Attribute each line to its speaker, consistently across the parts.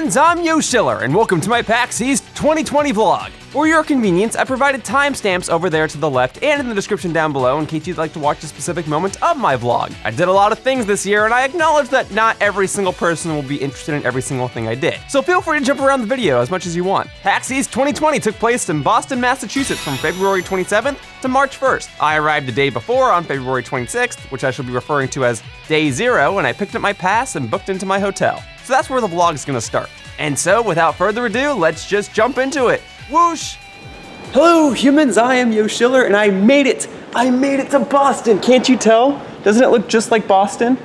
Speaker 1: humans, I'm Yoshiller, and welcome to my PAX East 2020 vlog. For your convenience, I provided timestamps over there to the left and in the description down below in case you'd like to watch a specific moment of my vlog. I did a lot of things this year, and I acknowledge that not every single person will be interested in every single thing I did. So feel free to jump around the video as much as you want. PAX East 2020 took place in Boston, Massachusetts from February 27th to March 1st. I arrived the day before on February 26th, which I shall be referring to as Day 0, and I picked up my pass and booked into my hotel. So that's where the vlog is gonna start. And so, without further ado, let's just jump into it. Whoosh! Hello, humans, I am Yoshiller, and I made it! I made it to Boston! Can't you tell? Doesn't it look just like Boston?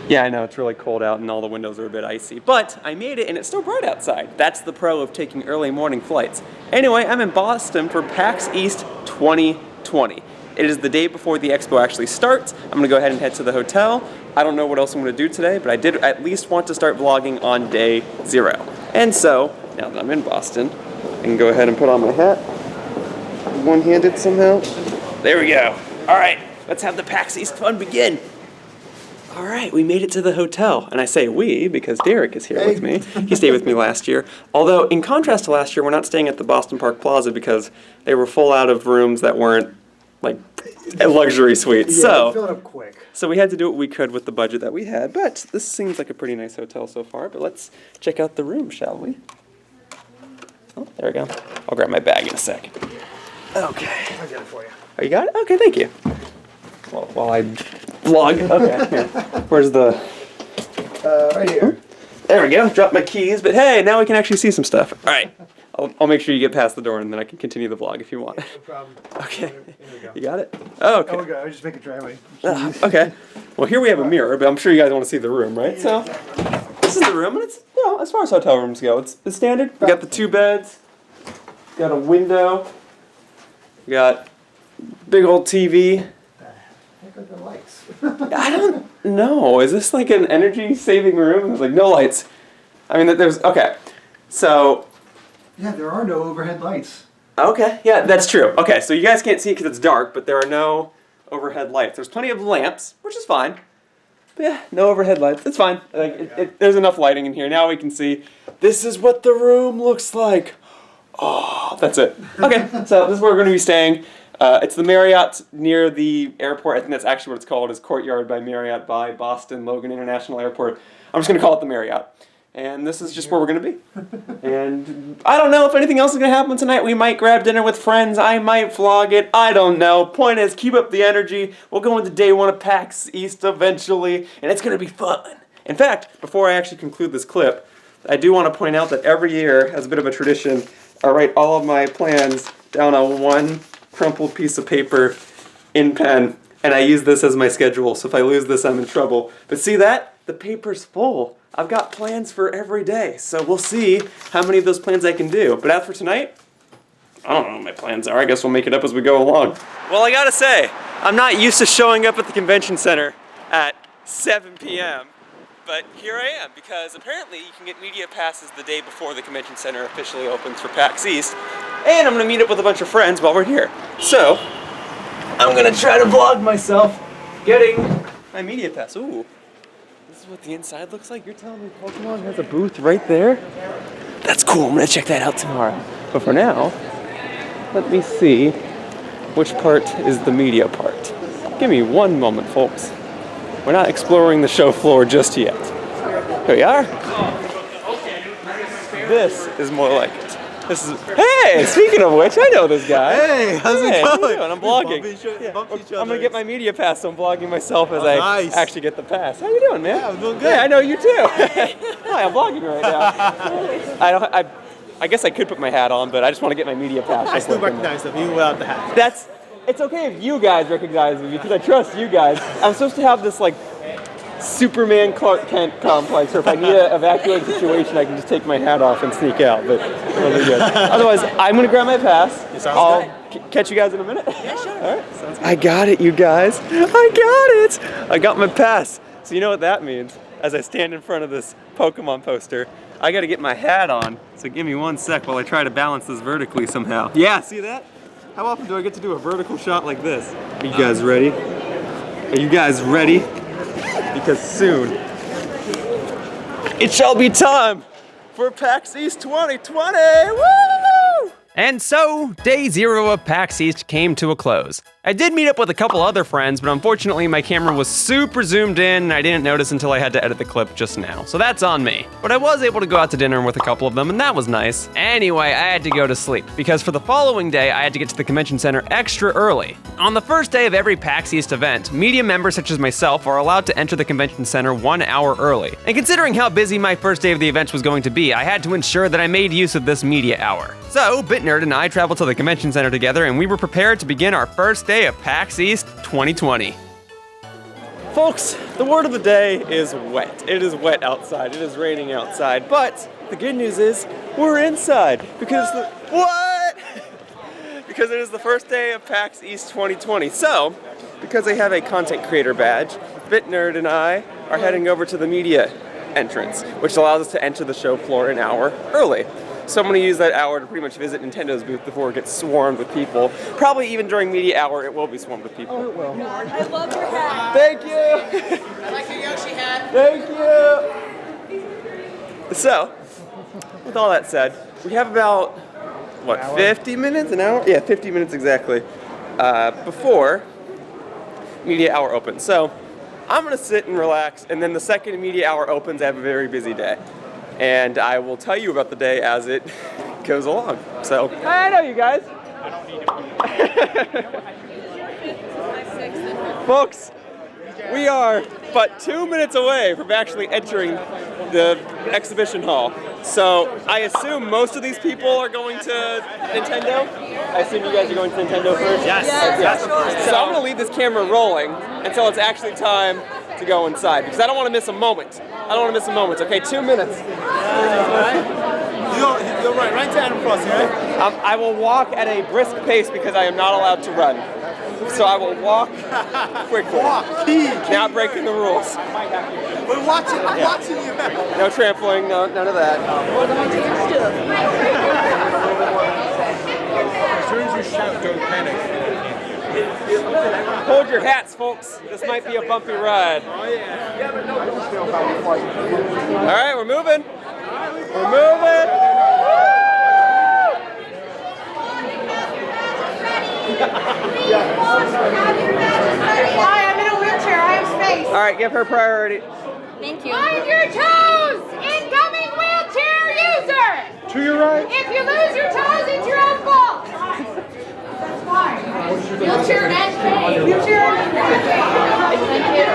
Speaker 1: Yeah, I know, it's really cold out and all the windows are a bit icy, but I made it and it's still bright outside. That's the pro of taking early morning flights. Anyway, I'm in Boston for PAX East 2020. It is the day before the expo actually starts. I'm gonna go ahead and head to the hotel. I don't know what else I'm gonna do today, but I did at least want to start vlogging on day 0. And so, now that I'm in Boston, I can go ahead and put on my hat. One-handed somehow. There we go. All right, let's have the PAX East fun begin. All right, we made it to the hotel. And I say we because Derek is here with me. He stayed with me last year. Although, in contrast to last year, we're not staying at the Boston Park Plaza because they were full out of rooms that weren't like luxury suites.
Speaker 2: Yeah,
Speaker 1: so
Speaker 2: fill it up quick. So
Speaker 1: we had to do what we could with the budget that we had, but this seems like a pretty nice hotel so far. But let's check out the room, shall we? Oh, there we go. I'll grab my bag in a sec. Okay.
Speaker 2: I'll get it for you.
Speaker 1: Oh, you got it? Okay, thank you. Well, while I vlog. Okay, here. Where's the...
Speaker 2: right here.
Speaker 1: There we go. Drop my keys, but hey, now we can actually see some stuff. All right. I'll make sure you get past the door and then I can continue the vlog if you want.
Speaker 2: No problem.
Speaker 1: Okay.
Speaker 2: Here we go.
Speaker 1: You got it? Oh, okay.
Speaker 2: Oh, we go. I was just making driveway.
Speaker 1: Okay. Well, here we have a mirror, but I'm sure you guys want to see the room, right?
Speaker 2: Yeah,
Speaker 1: So,
Speaker 2: exactly.
Speaker 1: this is the room, and it's, you know, as far as hotel rooms go, it's standard. We got the 2 beds, got a window, we got big old TV.
Speaker 2: Heck are the lights?
Speaker 1: I don't know. Is this like an energy-saving room? There's like no lights. I mean, there's, okay. So,
Speaker 2: Yeah, there are no overhead lights.
Speaker 1: okay, yeah, that's true. Okay, so you guys can't see it because it's dark, but there are no overhead lights. There's plenty of lamps, which is fine. But yeah, no overhead lights. It's fine. Like, there's enough lighting in here. Now we can see. This is what the room looks like. Oh, that's it. Okay, so this is where we're going to be staying. It's the Marriott near the airport. I think that's actually what it's called, is Courtyard by Marriott by Boston Logan International Airport. I'm just going to call it the Marriott. And this is just where we're going to be. And I don't know if anything else is going to happen tonight. We might grab dinner with friends. I might vlog it. I don't know. Point is, keep up the energy. We'll go into day 1 of PAX East eventually. And it's going to be fun. In fact, before I actually conclude this clip, I do want to point out that every year, as a bit of a tradition, I write all of my plans down on one crumpled piece of paper in pen. And I use this as my schedule. So if I lose this, I'm in trouble. But see that? The paper's full. I've got plans for every day, so we'll see how many of those plans I can do. But as for tonight, I don't know what my plans are. I guess we'll make it up as we go along. Well, I gotta say, I'm not used to showing up at the convention center at 7 p.m., but here I am, because apparently you can get media passes the day before the convention center officially opens for PAX East, and I'm gonna meet up with a bunch of friends while we're here. So, I'm gonna try to vlog myself getting my media pass. Ooh. This is what the inside looks like? You're telling me Pokemon has a booth right there? That's cool, I'm gonna check that out tomorrow. But for now, let me see which part is the media part. Give me one moment, folks. We're not exploring the show floor just yet. Here we are. This is more like it. This is, hey, speaking of which, I know this guy.
Speaker 3: Hey, how's it going?
Speaker 1: How you doing? I'm vlogging. I'm gonna get my media pass, so I'm vlogging myself as I actually get the pass. How you doing, man?
Speaker 3: Yeah, I'm doing good.
Speaker 1: Yeah, I know you too. Hi, I'm vlogging right now. I guess I could put my hat on, but I just want to get my media pass.
Speaker 3: I still recognize them, even without the hat.
Speaker 1: It's okay if you guys recognize me because I trust you guys. I'm supposed to have this like Superman Clark Kent complex, or if I need an evacuating situation, I can just take my hat off and sneak out, but it'll be good. Otherwise, I'm gonna grab my pass. I'll catch you guys in a minute.
Speaker 3: Yeah, sure.
Speaker 1: All right. Sounds good. I got it, you guys. I got it. I got my pass. So you know what that means? As I stand in front of this Pokemon poster, I gotta get my hat on. So give me one sec while I try to balance this vertically somehow. Yeah, see that? How often do I get to do a vertical shot like this? Are you guys ready? Are you guys ready? Because soon, it shall be time for PAX East 2020. Woo! And so, day 0 of PAX East came to a close. I did meet up with a couple other friends, but unfortunately my camera was super zoomed in and I didn't notice until I had to edit the clip just now, so that's on me. But I was able to go out to dinner with a couple of them and that was nice. Anyway, I had to go to sleep, because for the following day I had to get to the convention center extra early. On the first day of every PAX East event, media members such as myself are allowed to enter the convention center 1 hour early. And considering how busy my first day of the event was going to be, I had to ensure that I made use of this media hour. So, BitNerd and I traveled to the convention center together and we were prepared to begin our first day of PAX East 2020. Folks, the word of the day is wet. It is wet outside, it is raining outside, but the good news is we're inside because because it is the first day of PAX East 2020. So, because I have a content creator badge, BitNerd and I are heading over to the media entrance, which allows us to enter the show floor an hour early. So I'm going to use that hour to pretty much visit Nintendo's booth before it gets swarmed with people. Probably even during media hour, it will be swarmed with people.
Speaker 2: Oh, it will.
Speaker 4: I love your hat.
Speaker 1: Thank you!
Speaker 4: I like your Yoshi hat.
Speaker 1: Thank you! So, with all that said, we have about, what, 50 minutes? An hour? Yeah, 50 minutes exactly, before media hour opens. So, I'm going to sit and relax, and then the second media hour opens, I have a very busy day. And I will tell you about the day as it goes along. So, I know you guys. I don't need it. Folks, we are but 2 minutes away from actually entering the exhibition hall. So, I assume most of these people are going to Nintendo. I assume you guys are going to Nintendo first?
Speaker 3: Yes.
Speaker 1: So I'm going to leave this camera rolling until it's actually time to go inside, because I don't want to miss a moment. Okay, 2 minutes.
Speaker 3: You're right to Animal Crossing, right?
Speaker 1: I will walk at a brisk pace because I am not allowed to run. So I will walk quickly. Not breaking the rules.
Speaker 3: We're watching, I'm watching you.
Speaker 1: No trampling, none of that.
Speaker 3: As soon as you shout, don't panic.
Speaker 1: Hold your hats, folks. This might be a bumpy ride.
Speaker 3: Oh yeah.
Speaker 1: All right, we're moving. We're moving.
Speaker 4: Hi, I'm in a wheelchair. I have space.
Speaker 1: All right, give her priority.
Speaker 4: Thank you. Mind your toes! Incoming wheelchair user!
Speaker 2: To your right.
Speaker 4: If you lose your toes, it's your own fault. That's fine. Wheelchair and cane. Wheelchair and cane. Thank you.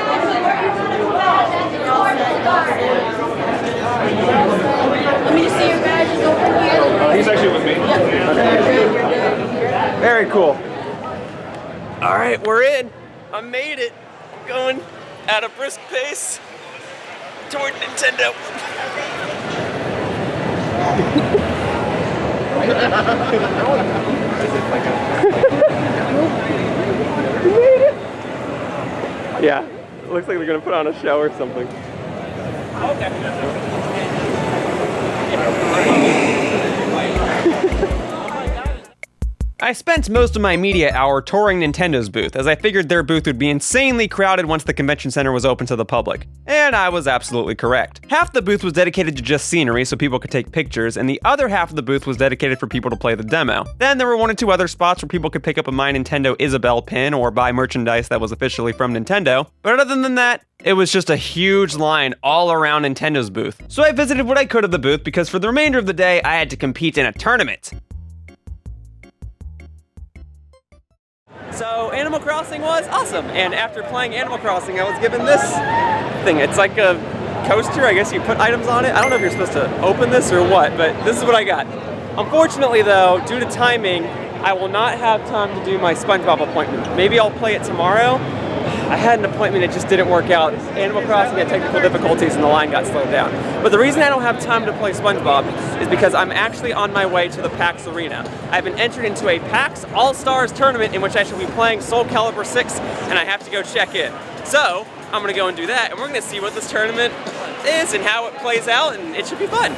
Speaker 4: Let me just see your badges over here.
Speaker 3: He's actually with me.
Speaker 1: Very cool. All right, we're in. I made it. Going at a brisk pace toward Nintendo. Yeah, it looks like they're gonna put on a show or something. I spent most of my media hour touring Nintendo's booth, as I figured their booth would be insanely crowded once the convention center was open to the public. And I was absolutely correct. Half the booth was dedicated to just scenery so people could take pictures, and the other half of the booth was dedicated for people to play the demo. Then there were 1 or 2 other spots where people could pick up a My Nintendo Isabelle pin or buy merchandise that was officially from Nintendo. But other than that, it was just a huge line all around Nintendo's booth. So I visited what I could of the booth because for the remainder of the day, I had to compete in a tournament. So Animal Crossing was awesome, and after playing Animal Crossing, I was given this thing. It's like a coaster, I guess you put items on it. I don't know if you're supposed to open this or what, but this is what I got. Unfortunately though, due to timing, I will not have time to do my SpongeBob appointment. Maybe I'll play it tomorrow. I had an appointment, it just didn't work out. Animal Crossing had technical difficulties and the line got slowed down. But the reason I don't have time to play SpongeBob is because I'm actually on my way to the PAX Arena. I've been entered into a PAX All-Stars tournament in which I shall be playing Calibur VI, and I have to go check in. So, I'm gonna go and do that, and we're gonna see what this tournament is and how it plays out, and it should be fun.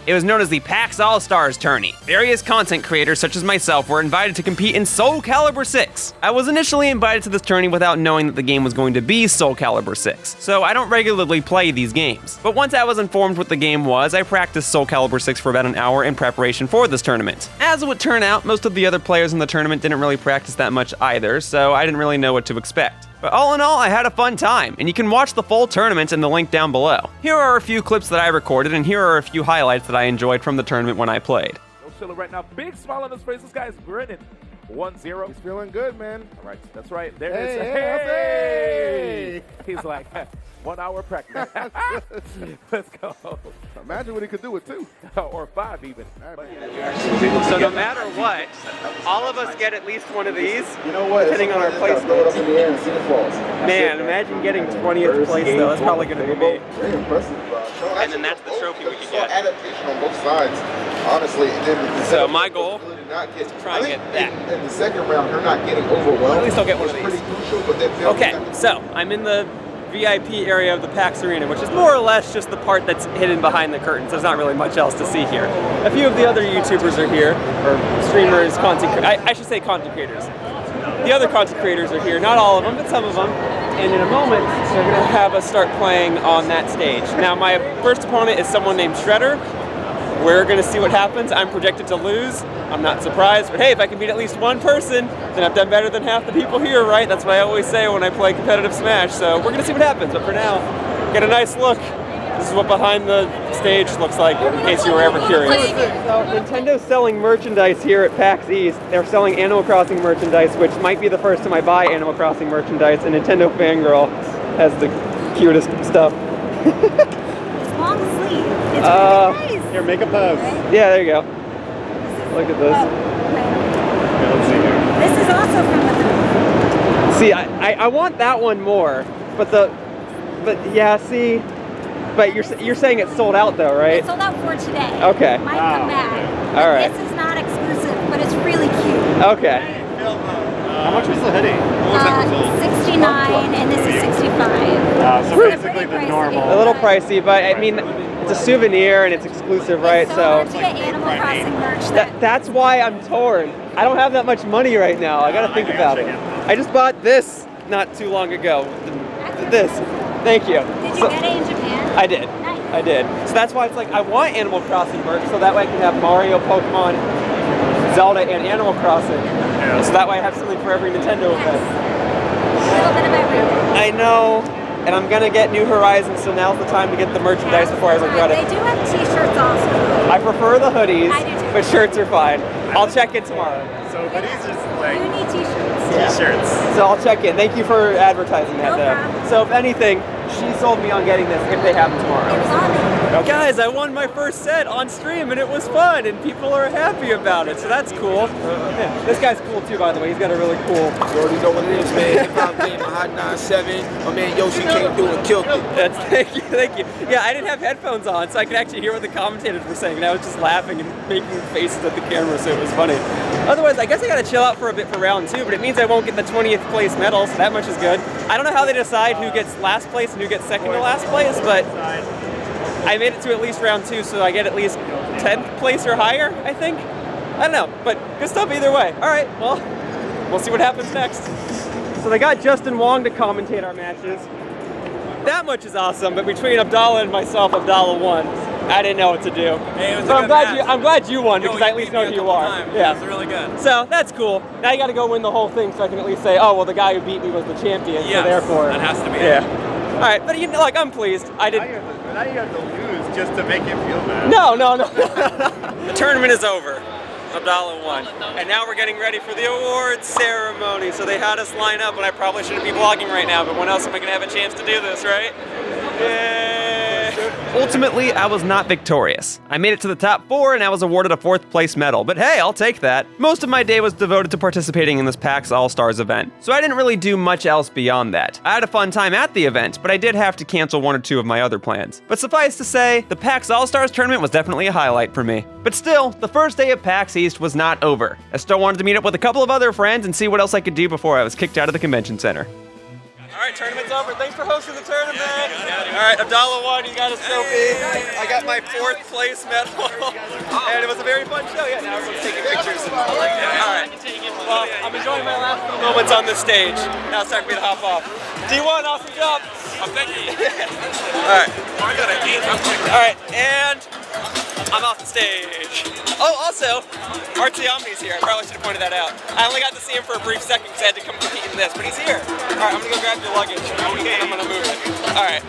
Speaker 1: It was known as the PAX All-Stars Tourney. Various content creators such as myself were invited to compete in Soul Calibur VI. I was initially invited to this tourney without knowing that the game was going to be Soul Calibur VI, so I don't regularly play these games. But once I was informed what the game was, I practiced Soul Calibur VI for about an hour in preparation for this tournament. As it would turn out, most of the other players in the tournament didn't really practice that much either, so I didn't really know what to expect. But all in all, I had a fun time, and you can watch the full tournament in the link down below. Here are a few clips that I recorded, and here are a few highlights that I enjoyed from the tournament when I played.
Speaker 5: Yoshiller right now, big smile on his face. This guy's grinning. 1-0.
Speaker 3: He's feeling good, man.
Speaker 5: All right, that's right. There
Speaker 3: Hey,
Speaker 5: it is.
Speaker 3: hey,
Speaker 5: He's like, 1 hour practice. Let's go.
Speaker 3: Imagine what he could do with 2.
Speaker 5: Or 5 even.
Speaker 1: So no matter what, all of us get at least one of these,
Speaker 2: You know what?
Speaker 1: depending on our placement. Man, imagine getting 20th place though, that's probably going to be me.
Speaker 6: Very impressive,
Speaker 1: And then that's the trophy we could get.
Speaker 6: Adaptation on both sides, honestly. And then
Speaker 1: So my goal,
Speaker 6: try
Speaker 1: and get that.
Speaker 6: In the second round, her not getting overwhelmed.
Speaker 1: At least I'll get one of
Speaker 6: was
Speaker 1: these.
Speaker 6: Pretty crucial, but that failed.
Speaker 1: Okay, so I'm in the VIP area of the PAX Arena, which is more or less just the part that's hidden behind the curtains. There's not really much else to see here. A few of the other YouTubers are here, or streamers, I should say content creators. The other content creators are here, not all of them, but some of them. And in a moment, they're gonna have us start playing on that stage. Now, my first opponent is someone named Shredder. We're gonna see what happens. I'm projected to lose. I'm not surprised, but hey, if I can beat at least one person, then I've done better than half the people here, right? That's what I always say when I play competitive Smash. So we're gonna see what happens, but for now, get a nice look. This is what behind the stage looks like, in case you were ever curious. So Nintendo's selling merchandise here at PAX East. They're selling Animal Crossing merchandise, which might be the first time I buy Animal Crossing merchandise, and Nintendo Fangirl has the cutest stuff.
Speaker 7: Long sleeve. It's really nice.
Speaker 3: Here, make a pose.
Speaker 1: Yeah, there you go. Look at this.
Speaker 3: Yeah, let's see here.
Speaker 7: This is also from the
Speaker 1: See, I want that one more, but yeah, see, but you're saying it's sold out though, right?
Speaker 7: It's sold out for today.
Speaker 1: Okay.
Speaker 7: Might come back.
Speaker 1: All right.
Speaker 7: This is not exclusive, but it's really cute.
Speaker 1: Okay.
Speaker 3: How much was the hoodie?
Speaker 7: 69 and this is 65.
Speaker 3: So
Speaker 7: Pretty
Speaker 3: basically the
Speaker 7: pricey.
Speaker 3: normal.
Speaker 1: A little pricey, but I mean, it's a souvenir and it's exclusive, right?
Speaker 7: It's so hard to get Animal Crossing merch
Speaker 1: That's why I'm torn. I don't have that much money right now. I gotta think about it. I just bought this not too long ago. This. Thank you.
Speaker 7: Did you get it in Japan?
Speaker 1: I did.
Speaker 7: Nice.
Speaker 1: I did. So that's why it's like I want Animal Crossing merch, so that way I can have Mario, Pokemon, Zelda, and Animal Crossing.
Speaker 3: Yeah.
Speaker 1: So that way I have something for every Nintendo event.
Speaker 7: A little bit of everything.
Speaker 1: I know, and I'm gonna get New Horizons, so now's the time to get the merchandise before I regret
Speaker 7: They
Speaker 1: it.
Speaker 7: do have t-shirts also.
Speaker 1: I prefer the hoodies,
Speaker 7: I do too.
Speaker 1: but shirts are fine. I'll check in tomorrow.
Speaker 3: So hoodies just
Speaker 7: You
Speaker 3: like
Speaker 7: need t-shirts.
Speaker 3: t-shirts.
Speaker 1: So I'll check in. Thank you for advertising that
Speaker 7: No
Speaker 1: though.
Speaker 7: problem.
Speaker 1: So if anything, she sold me on getting this if they have them
Speaker 7: It
Speaker 1: tomorrow.
Speaker 7: was on there.
Speaker 1: Guys, I won my first set on stream and it was fun and people are happy about it, so that's cool. Yeah, this guy's cool too, by the way. He's got a really cool.
Speaker 8: You already know what it is, man. Hip hop game, my hot 97. My man Yoshi came through and killed it.
Speaker 1: That's thank you. Yeah, I didn't have headphones on, so I could actually hear what the commentators were saying, and I was just laughing and making faces at the camera, so it was funny. Otherwise, I guess I gotta chill out for a bit for round 2, but it means I won't get the 20th place medal, so that much is good. I don't know how they decide who gets last place and who gets second to last place, but I made it to at least round 2, so I get at least 10th place or higher, I think. I don't know, but good stuff either way. All right, well, we'll see what happens next. So they got Justin Wong to commentate our matches. That much is awesome, but between Abdallah and myself, Abdallah won. I didn't know what to do.
Speaker 9: Hey, it was a
Speaker 1: So
Speaker 9: good match.
Speaker 1: I'm glad you won
Speaker 9: Yo,
Speaker 1: because
Speaker 9: you
Speaker 1: I at least
Speaker 9: beat
Speaker 1: know
Speaker 9: me
Speaker 1: who
Speaker 9: a
Speaker 1: you
Speaker 9: couple
Speaker 1: are.
Speaker 9: times.
Speaker 1: Yeah.
Speaker 9: It was really good.
Speaker 1: So that's cool. Now you got to go win the whole thing, so I can at least say, oh well, the guy who beat me was the champion.
Speaker 9: Yes,
Speaker 1: so therefore,
Speaker 9: that has to be
Speaker 1: Yeah.
Speaker 9: it.
Speaker 1: All right, but you know, like I'm pleased. I did.
Speaker 3: Now you have to lose just to make him feel bad.
Speaker 1: No. The tournament is over. Abdallah won. And now we're getting ready for the awards ceremony. So they had us line up, and I probably shouldn't be vlogging right now, but when else am I gonna have a chance to do this, right? Yeah. Ultimately, I was not victorious. I made it to the top 4 and I was awarded a 4th place medal, but hey, I'll take that. Most of my day was devoted to participating in this PAX All-Stars event, so I didn't really do much else beyond that. I had a fun time at the event, but I did have to cancel 1 or 2 of my other plans. But suffice to say, the PAX All-Stars tournament was definitely a highlight for me. But still, the first day of PAX East was not over. I still wanted to meet up with a couple of other friends and see what else I could do before I was kicked out of the convention center. All right, tournament's over. Thanks for hosting the tournament. All right, Abdallah won. You got his trophy. I got my 4th place medal. And it was a very fun show. Yeah, now everyone's taking pictures. All right. Well, I'm enjoying my last few moments on this stage. Now it's time for me to hop off. D1, awesome job. Oh, thank you. All right. All right, and I'm off the stage. Oh, also, Artsy Omni's here. I probably should have pointed that out. I only got to see him for a brief second because I had to come compete in this, but he's here. All right, I'm gonna go grab your luggage. I'm gonna move it. All right.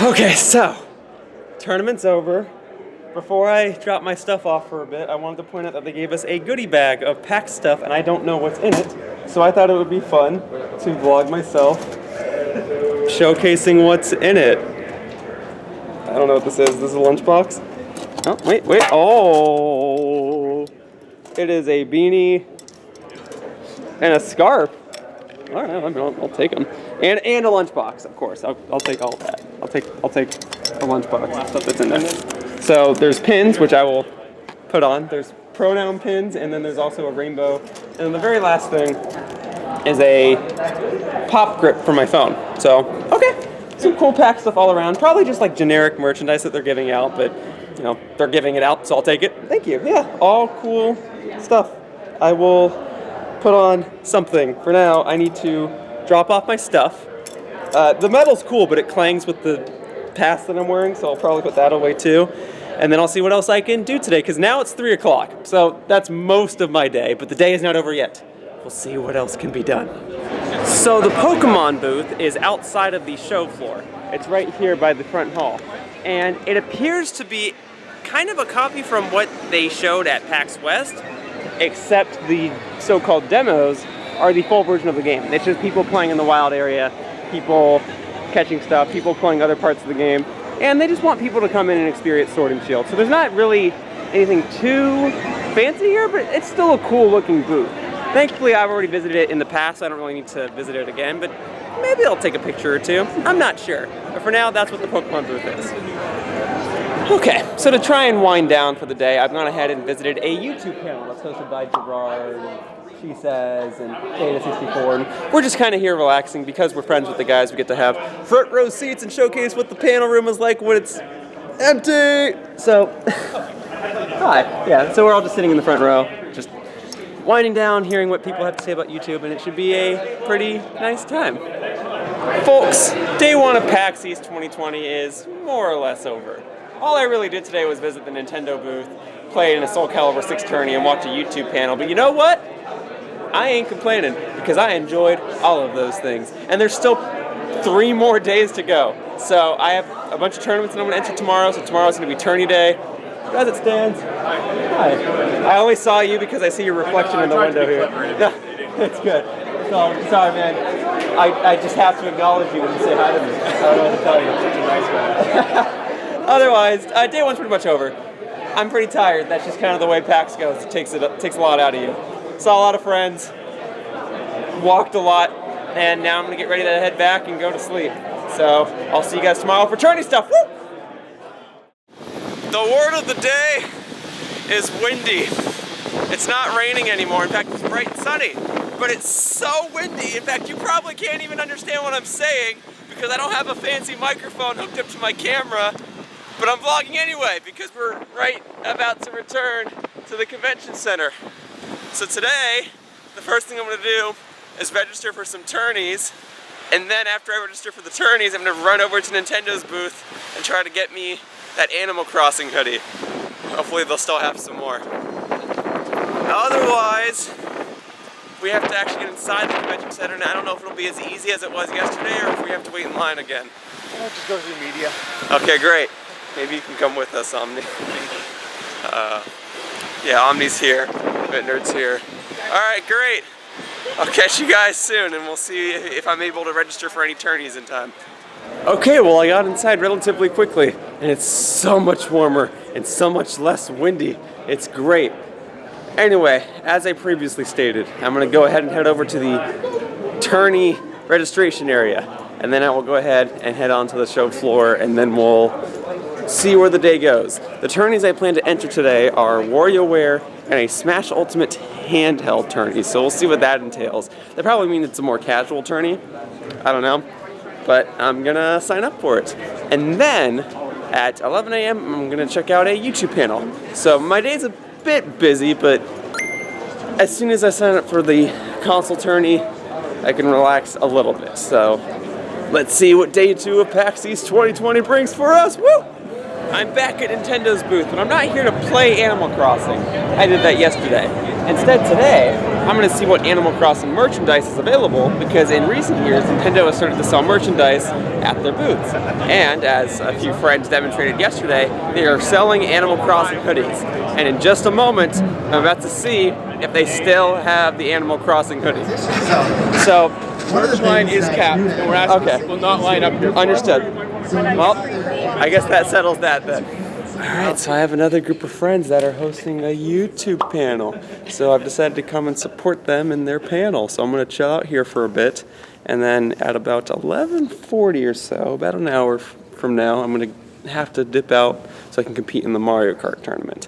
Speaker 1: Okay, so tournament's over. Before I drop my stuff off for a bit, I wanted to point out that they gave us a goodie bag of PAX stuff, and I don't know what's in it. So I thought it would be fun to vlog myself, showcasing what's in it. I don't know what this is. This is a lunchbox. Oh, wait. Oh, it is a beanie and a scarf. All right, I'll take them. And a lunchbox, of course. I'll take all of that. I'll take a lunchbox, stuff that's in there. So there's pins, which I will put on. There's pronoun pins, and then there's also a rainbow. And then the very last thing is a pop grip for my phone. So, okay. Some cool PAX stuff all around. Probably just like generic merchandise that they're giving out, but you know, they're giving it out, so I'll take it. Thank you. Yeah, all cool stuff. I will put on something. For now, I need to drop off my stuff. The medal's cool, but it clangs with the pass that I'm wearing, so I'll probably put that away too. And then I'll see what else I can do today, because now it's 3 o'clock. So that's most of my day, but the day is not over yet. We'll see what else can be done. So the Pokemon booth is outside of the show floor. It's right here by the front hall. And it appears to be kind of a copy from what they showed at PAX West, except the so-called demos are the full version of the game. It's just people playing in the wild area, people catching stuff, people playing other parts of the game, and they just want people to come in and experience Sword and Shield. So there's not really anything too fancy here, but it's still a cool looking booth. Thankfully, I've already visited it in the past, so I don't really need to visit it again, but maybe I'll take a picture or two. I'm not sure. But for now, that's what the Pokemon booth is. Okay, so to try and wind down for the day, I've gone ahead and visited a YouTube channel that's hosted by Gerard, and She Says, and Data64, and we're just kind of here relaxing. Because we're friends with the guys, we get to have front row seats and showcase what the panel room is like when it's empty. So, hi. Yeah, so we're all just sitting in the front row, just winding down, hearing what people have to say about YouTube, and it should be a pretty nice time. Folks, day 1 of PAX East 2020 is more or less over. All I really did today was visit the Nintendo booth, play in a Soul Calibur VI Tourney, and watch a YouTube panel. But you know what? I ain't complaining, because I enjoyed all of those things. And there's still 3 more days to go. So I have a bunch of tournaments that I'm going to enter tomorrow, so tomorrow's going to be Tourney Day. As it stands, hi. I only saw you because I see your reflection in the window here. No, it's good. So, sorry, man. I just have to acknowledge you when you say hi to me. I don't know what to tell you. You're such a nice guy. Otherwise, day 1's pretty much over. I'm pretty tired. That's just kind of the way PAX goes. It takes a lot out of you. Saw a lot of friends, walked a lot, and now I'm going to get ready to head back and go to sleep. So, I'll see you guys tomorrow for Tourney stuff. Woo! The word of the day is windy. It's not raining anymore. In fact, it's bright and sunny, but it's so windy. In fact, you probably can't even understand what I'm saying because I don't have a fancy microphone hooked up to my camera, but I'm vlogging anyway because we're right about to return to the convention center. So today, the first thing I'm gonna do is register for some tourneys, and then after I register for the tourneys, I'm gonna run over to Nintendo's booth and try to get me that Animal Crossing hoodie. Hopefully they'll still have some more. Otherwise, we have to actually get inside the convention center, and I don't know if it'll be as easy as it was yesterday or if we have to wait in line again.
Speaker 3: I'll just go to the media.
Speaker 1: Okay, great. Maybe you can come with us, Omni. Yeah, Omni's here. Nerd's here. Alright, great. I'll catch you guys soon, and we'll see if I'm able to register for any tourneys in time. Okay, well I got inside relatively quickly, and it's so much warmer and so much less windy. It's great. Anyway, as I previously stated, I'm going to go ahead and head over to the tourney registration area, and then I will go ahead and head on to the show floor, and then we'll see where the day goes. The tourneys I plan to enter today are WarioWare and a Smash Ultimate Handheld tourney, so we'll see what that entails. That probably means it's a more casual tourney. I don't know, but I'm gonna sign up for it. And then at 11 a.m. I'm gonna check out a YouTube panel. So my day's a bit busy, but as soon as I sign up for the console tourney, I can relax a little bit. So let's see what day 2 of PAX East 2020 brings for us. Woo! I'm back at Nintendo's booth, but I'm not here to play Animal Crossing. I did that yesterday. Instead today, I'm going to see what Animal Crossing merchandise is available, because in recent years, Nintendo has started to sell merchandise at their booths. And as a few friends demonstrated yesterday, they are selling Animal Crossing hoodies. And in just a moment, I'm about to see if they still have the Animal Crossing hoodies. So, merch line is capped, and we're asking people not line up here. Understood. Well, I guess that settles that then. Alright, so I have another group of friends that are hosting a YouTube panel. So I've decided to come and support them in their panel. So I'm going to chill out here for a bit. And then at about 11:40 or so, about an hour from now, I'm going to have to dip out so I can compete in the Mario Kart tournament.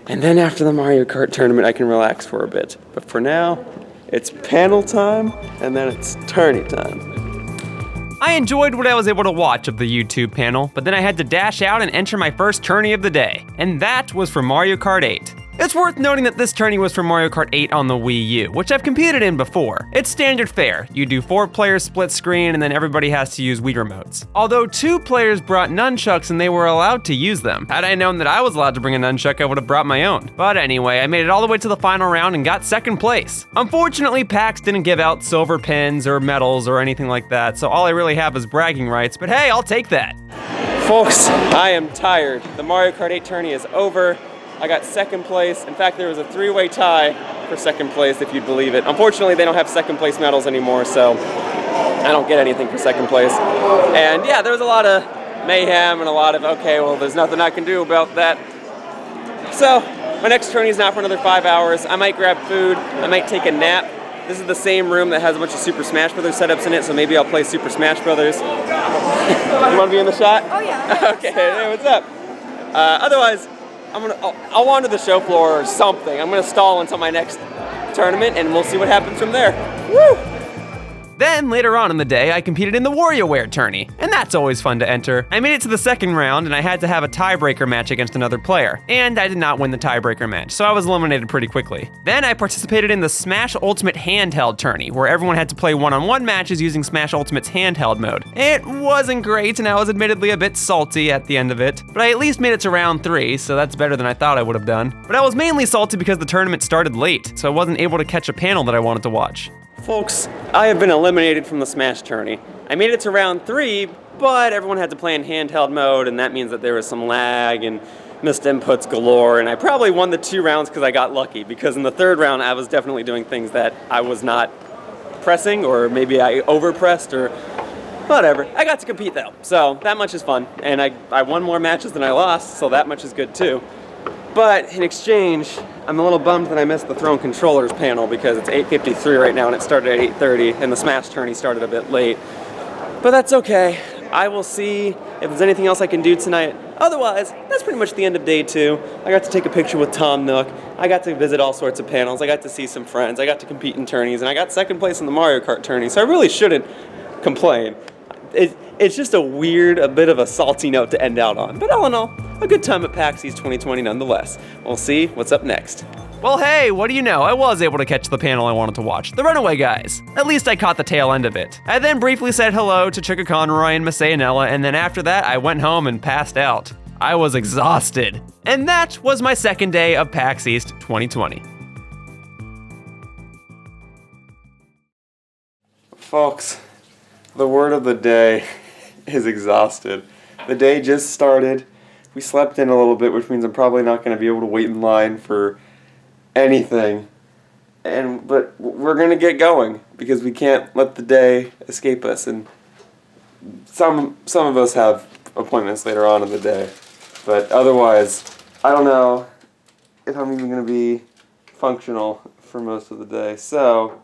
Speaker 1: And then after the Mario Kart tournament, I can relax for a bit. But for now, it's panel time, and then it's tourney time.
Speaker 9: I enjoyed what I was able to watch of the YouTube panel, but then I had to dash out and enter my first tourney of the day, and that was for Mario Kart 8. It's worth noting that this tourney was for Mario Kart 8 on the Wii U, which I've competed in before. It's standard fare. You do 4 players split screen, and then everybody has to use Wii remotes. Although 2 players brought nunchucks and they were allowed to use them. Had I known that I was allowed to bring a nunchuck, I would have brought my own. But anyway, I made it all the way to the final round and got 2nd place. Unfortunately, PAX didn't give out silver pins or medals or anything like that, so all I really have is bragging rights, but hey, I'll take that.
Speaker 1: Folks, I am tired. The Mario Kart 8 tourney is over. I got 2nd place. In fact, there was a 3-way tie for 2nd place, if you'd believe it. Unfortunately, they don't have 2nd place medals anymore, so I don't get anything for 2nd place. And yeah, there was a lot of mayhem and a lot of, okay, well, there's nothing I can do about that. So, my next tourney is not for another 5 hours. I might grab food. I might take a nap. This is the same room that has a bunch of Super Smash Brothers setups in it, so maybe I'll play Super Smash Brothers. You want to be in the shot?
Speaker 7: Oh yeah.
Speaker 1: Okay, hey, what's up? Otherwise, I'll wander the show floor or something. I'm gonna stall until my next tournament, and we'll see what happens from there. Woo!
Speaker 9: Then, later on in the day, I competed in the WarioWare tourney, and that's always fun to enter. I made it to the 2nd round, and I had to have a tiebreaker match against another player, and I did not win the tiebreaker match, so I was eliminated pretty quickly. Then I participated in the Smash Ultimate Handheld tourney, where everyone had to play one-on-one matches using Smash Ultimate's handheld mode. It wasn't great, and I was admittedly a bit salty at the end of it, but I at least made it to round 3, so that's better than I thought I would have done. But I was mainly salty because the tournament started late, so I wasn't able to catch a panel that I wanted to watch.
Speaker 1: Folks, I have been eliminated from the Smash tourney. I made it to round 3, but everyone had to play in handheld mode, and that means that there was some lag and missed inputs galore, and I probably won the 2 rounds because I got lucky, because in the 3rd round I was definitely doing things that I was not pressing, or maybe I overpressed, or whatever. I got to compete though, so that much is fun, and I won more matches than I lost, so that much is good too. But in exchange, I'm a little bummed that I missed the Throne Controllers panel because it's 8:53 right now and it started at 8:30 and the Smash tourney started a bit late. But that's okay. I will see if there's anything else I can do tonight. Otherwise, that's pretty much the end of day 2. I got to take a picture with Tom Nook. I got to visit all sorts of panels. I got to see some friends. I got to compete in tourneys, and I got 2nd place in the Mario Kart tourney, so I really shouldn't complain. It's just a bit of a salty note to end out on. But all in all, a good time at PAX East 2020 nonetheless. We'll see what's up next.
Speaker 9: Well, hey, what do you know? I was able to catch the panel I wanted to watch, the Runaway Guys. At least I caught the tail end of it. I then briefly said hello to Chicka Conroy and Miss Ayanella, and then after that, I went home and passed out. I was exhausted. And that was my 2nd day of PAX East 2020.
Speaker 1: Folks, the word of the day is exhausted. The day just started. We slept in a little bit, which means I'm probably not going to be able to wait in line for anything. But we're going to get going because we can't let the day escape us. And some of us have appointments later on in the day. But otherwise, I don't know if I'm even going to be functional for most of the day. So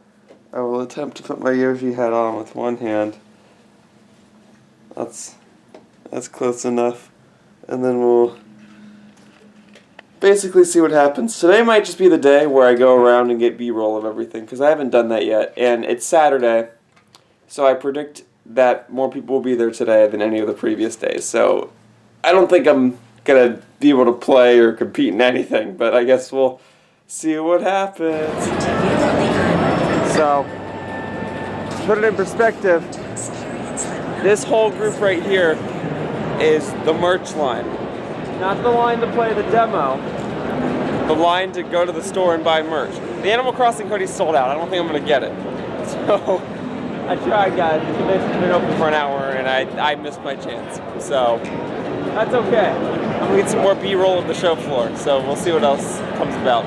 Speaker 1: I will attempt to put my Yoshi hat on with one hand. That's close enough. and then we'll basically see what happens. Today might just be the day where I go around and get B-roll of everything, because I haven't done that yet, and it's Saturday, so I predict that more people will be there today than any of the previous days, so I don't think I'm going to be able to play or compete in anything, but I guess we'll see what happens. So, to put it in perspective, this whole group right here is the merch line. Not the line to play the demo, the line to go to the store and buy merch. The Animal Crossing hoodie's sold out. I don't think I'm going to get it. So, I tried, guys. It's been open for an hour, and I missed my chance. So, that's okay. I'm going to get some more B-roll of the show floor, so we'll see what else comes about.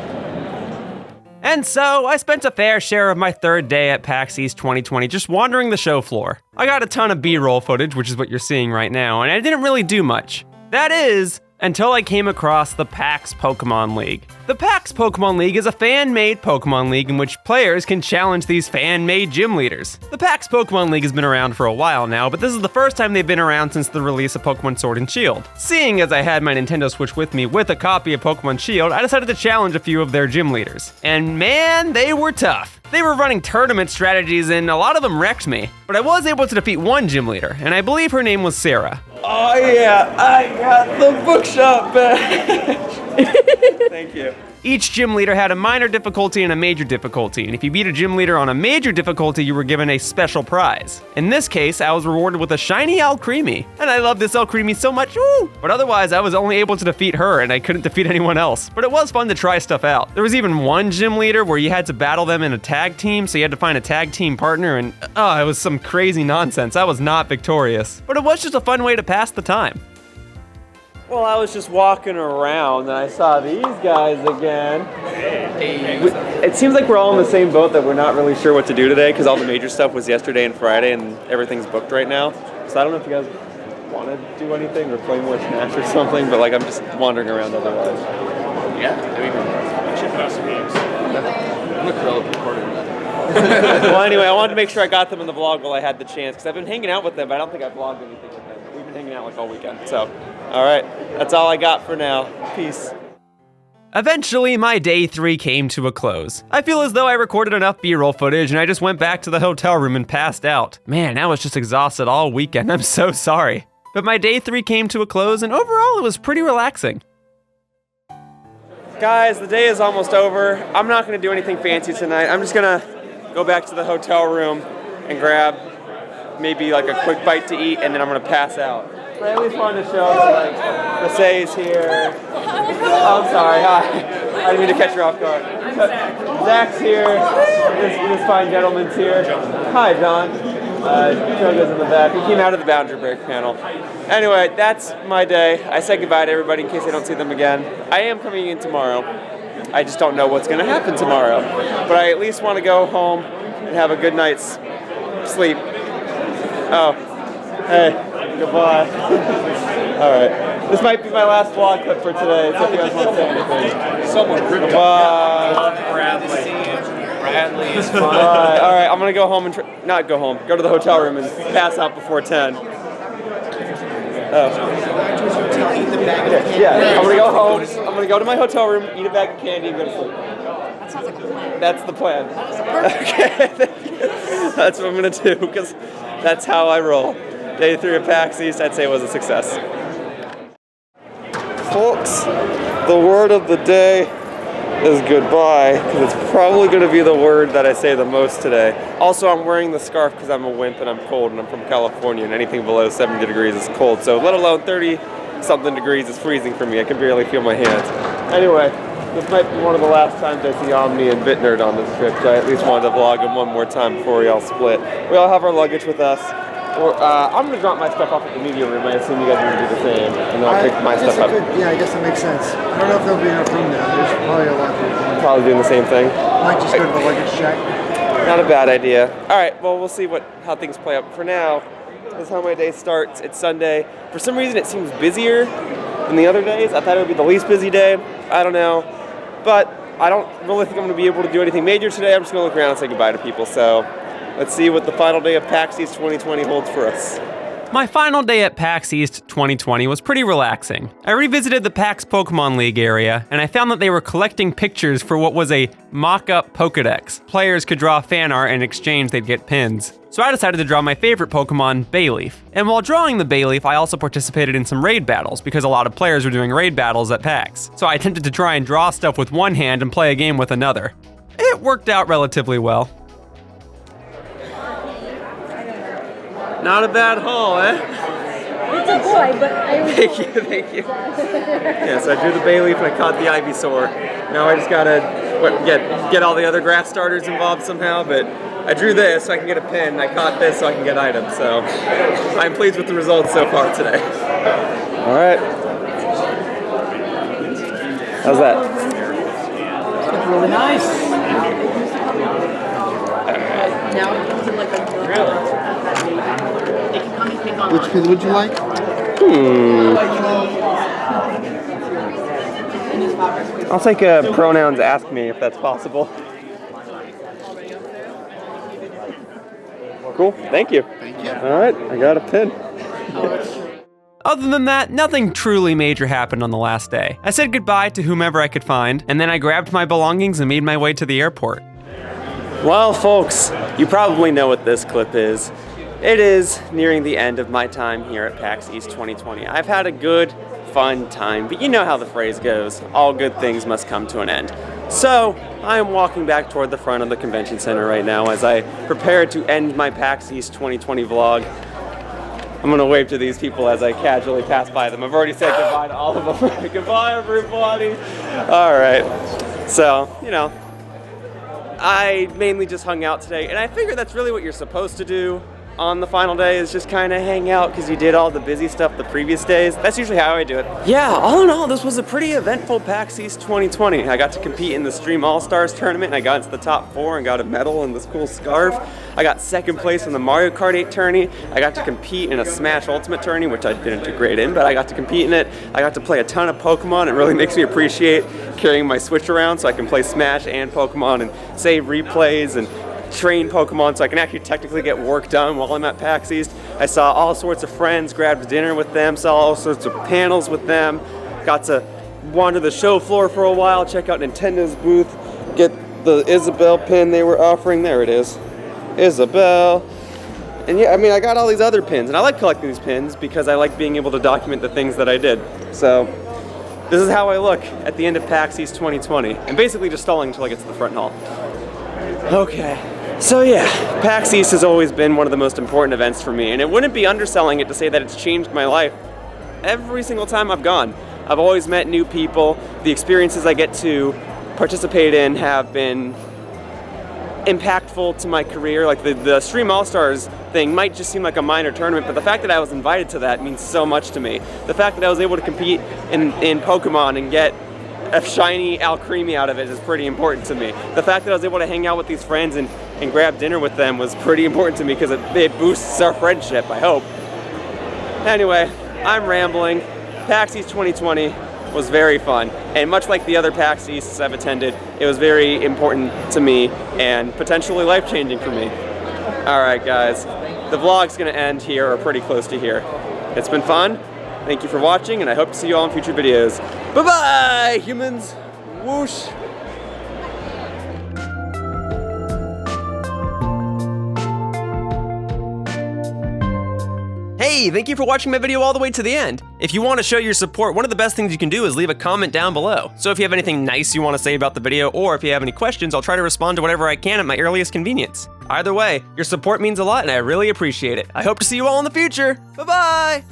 Speaker 9: And so, I spent a fair share of my third day at PAX East 2020 just wandering the show floor. I got a ton of B-roll footage, which is what you're seeing right now, and I didn't really do much. That is, until I came across the PAX Pokemon League. The PAX Pokemon League is a fan-made Pokemon League in which players can challenge these fan-made gym leaders. The PAX Pokemon League has been around for a while now, but this is the first time they've been around since the release of Pokemon Sword and Shield. Seeing as I had my Nintendo Switch with me with a copy of Pokemon Shield, I decided to challenge a few of their gym leaders. And man, they were tough. They were running tournament strategies and a lot of them wrecked me. But I was able to defeat one gym leader, and I believe her name was Sarah.
Speaker 1: Oh yeah, I got the bookshop badge. Thank you.
Speaker 9: Each gym leader had a minor difficulty and a major difficulty, and if you beat a gym leader on a major difficulty, you were given a special prize. In this case, I was rewarded with a shiny Alcremie, and I love this Alcremie so much, woo! But otherwise, I was only able to defeat her, and I couldn't defeat anyone else. But it was fun to try stuff out. There was even one gym leader where you had to battle them in a tag team, so you had to find a tag team partner, and it was some crazy nonsense. I was not victorious. But it was just a fun way to pass the time.
Speaker 1: Well, I was just walking around and I saw these guys again. It seems like we're all in the same boat that we're not really sure what to do today because all the major stuff was yesterday and Friday and everything's booked right now. So I don't know if you guys want to do anything or play more Smash or something, but like I'm just wandering around otherwise.
Speaker 8: Yeah, I mean, we should put out some games. I'm a Corella recording.
Speaker 1: Well, anyway, I wanted to make sure I got them in the vlog while I had the chance because I've been hanging out with them, but I don't think I vlogged anything with them. We've been hanging out like all weekend, so. All right, that's all I got for now. Peace.
Speaker 9: Eventually, my day 3 came to a close. I feel as though I recorded enough B-roll footage and I just went back to the hotel room and passed out. Man, I was just exhausted all weekend, I'm so sorry. But my day 3 came to a close and overall it was pretty relaxing.
Speaker 1: Guys, the day is almost over. I'm not gonna do anything fancy tonight. I'm just gonna go back to the hotel room and grab maybe like a quick bite to eat and then I'm gonna pass out. But I at least wanted to show like Fase's here. Oh, I'm sorry, hi. I didn't mean to catch you off guard. Zach's here. This fine gentleman's here. Hi, John. Jogo's in the back. He came out of the boundary break panel. Anyway, that's my day. I said goodbye to everybody in case I don't see them again. I am coming in tomorrow. I just don't know what's going to happen tomorrow. But I at least want to go home and have a good night's sleep. Oh, hey. Goodbye. Alright. This might be my last vlog clip for today, so if you guys want to say anything.
Speaker 8: Someone ripped Bradley is fine.
Speaker 1: Alright, I'm gonna go home and not go home, go to the hotel room and pass out before 10. Oh. Yeah, I'm gonna go home, I'm gonna go to my hotel room, eat a bag of candy, and go to sleep.
Speaker 7: That sounds like a plan.
Speaker 1: That's the plan. Okay, that's what I'm gonna do, because that's how I roll. Day 3 of PAX East, I'd say was a success. Folks, the word of the day is goodbye, because it's probably going to be the word that I say the most today. Also, I'm wearing the scarf because I'm a wimp and I'm cold and I'm from California and anything below 70 degrees is cold. So let alone 30-something degrees is freezing for me. I can barely feel my hands. Anyway, this might be one of the last times I see Omni and Bitnerd on this trip, so I at least wanted to vlog them one more time before we all split. We all have our luggage with us. I'm going to drop my stuff off at the media room. I assume you guys are going to do the same, and then I'll pick my stuff up.
Speaker 2: Yeah, I guess that makes sense. I don't know if there'll be enough room now. There's probably a lot of people.
Speaker 1: Probably doing the same thing.
Speaker 2: Might just go to the luggage check.
Speaker 1: Not a bad idea. All right, well, we'll see how things play out. For now, this is how my day starts. It's Sunday. For some reason, it seems busier than the other days. I thought it would be the least busy day. I don't know. But I don't really think I'm going to be able to do anything major today. I'm just going to look around and say goodbye to people. So let's see what the final day of PAX East 2020 holds for us.
Speaker 9: My final day at PAX East 2020 was pretty relaxing. I revisited the PAX Pokemon League area, and I found that they were collecting pictures for what was a mock-up Pokedex. Players could draw fan art, and in exchange they'd get pins. So I decided to draw my favorite Pokemon, Bayleef. And while drawing the Bayleef, I also participated in some raid battles, because a lot of players were doing raid battles at PAX. So I attempted to try and draw stuff with one hand and play a game with another. It worked out relatively well.
Speaker 1: Not a bad haul, eh?
Speaker 4: It's a boy, but I was.
Speaker 1: Thank you. Yeah, so I drew the Bayleef and I caught the Ivysaur. Now I just gotta get all the other grass starters involved somehow, but I drew this so I can get a pin, and I caught this so I can get items, so I'm pleased with the results so far today. Alright. How's that?
Speaker 7: Really nice. Now it comes in like a
Speaker 2: Which pin would you like?
Speaker 1: I'll take pronouns ask me if that's possible. Cool, thank you.
Speaker 2: Thank you.
Speaker 1: Alright, I got a pin.
Speaker 9: Other than that, nothing truly major happened on the last day. I said goodbye to whomever I could find, and then I grabbed my belongings and made my way to the airport.
Speaker 1: Well, folks, you probably know what this clip is. It is nearing the end of my time here at PAX East 2020. I've had a good, fun time, but you know how the phrase goes, all good things must come to an end. So, I am walking back toward the front of the convention center right now as I prepare to end my PAX East 2020 vlog. I'm gonna wave to these people as I casually pass by them. I've already said goodbye to all of them. Goodbye, everybody. All right, so, you know, I mainly just hung out today, and I figure that's really what you're supposed to do on the final day, is just kind of hang out because you did all the busy stuff the previous days. That's usually how I do it. Yeah, all in all, this was a pretty eventful PAX East 2020. I got to compete in the Stream All-Stars tournament, and I got into the top 4 and got a medal and this cool scarf. I got second place in the Mario Kart 8 tourney. I got to compete in a Smash Ultimate tourney, which I didn't do great in, but I got to compete in it. I got to play a ton of Pokemon. It really makes me appreciate carrying my Switch around so I can play Smash and Pokemon and save replays and train Pokemon so I can actually technically get work done while I'm at PAX East. I saw all sorts of friends, grabbed dinner with them, saw all sorts of panels with them, got to wander the show floor for a while, check out Nintendo's booth, get the Isabelle pin they were offering. There it is. Isabelle. And yeah, I mean, I got all these other pins, and I like collecting these pins because I like being able to document the things that I did. So this is how I look at the end of PAX East 2020. I'm basically just stalling until I get to the front hall. Okay. So yeah, PAX East has always been one of the most important events for me, and it wouldn't be underselling it to say that it's changed my life every single time I've gone. I've always met new people. The experiences I get to participate in have been impactful to my career. Like the Stream All-Stars thing might just seem like a minor tournament, but the fact that I was invited to that means so much to me. The fact that I was able to compete in Pokemon and get a shiny Alcremie out of it is pretty important to me. The fact that I was able to hang out with these friends and grab dinner with them was pretty important to me because it boosts our friendship, I hope. Anyway, I'm rambling. PAX East 2020 was very fun, and much like the other PAX Easts I've attended, it was very important to me and potentially life-changing for me. Alright guys, the vlog's gonna end here or pretty close to here. It's been fun. Thank you for watching, and I hope to see you all in future videos. Bye-bye, humans! Whoosh!
Speaker 9: Hey, thank you for watching my video all the way to the end. If you want to show your support, one of the best things you can do is leave a comment down below. So if you have anything nice you want to say about the video, or if you have any questions, I'll try to respond to whatever I can at my earliest convenience. Either way, your support means a lot and I really appreciate it. I hope to see you all in the future. Bye-bye!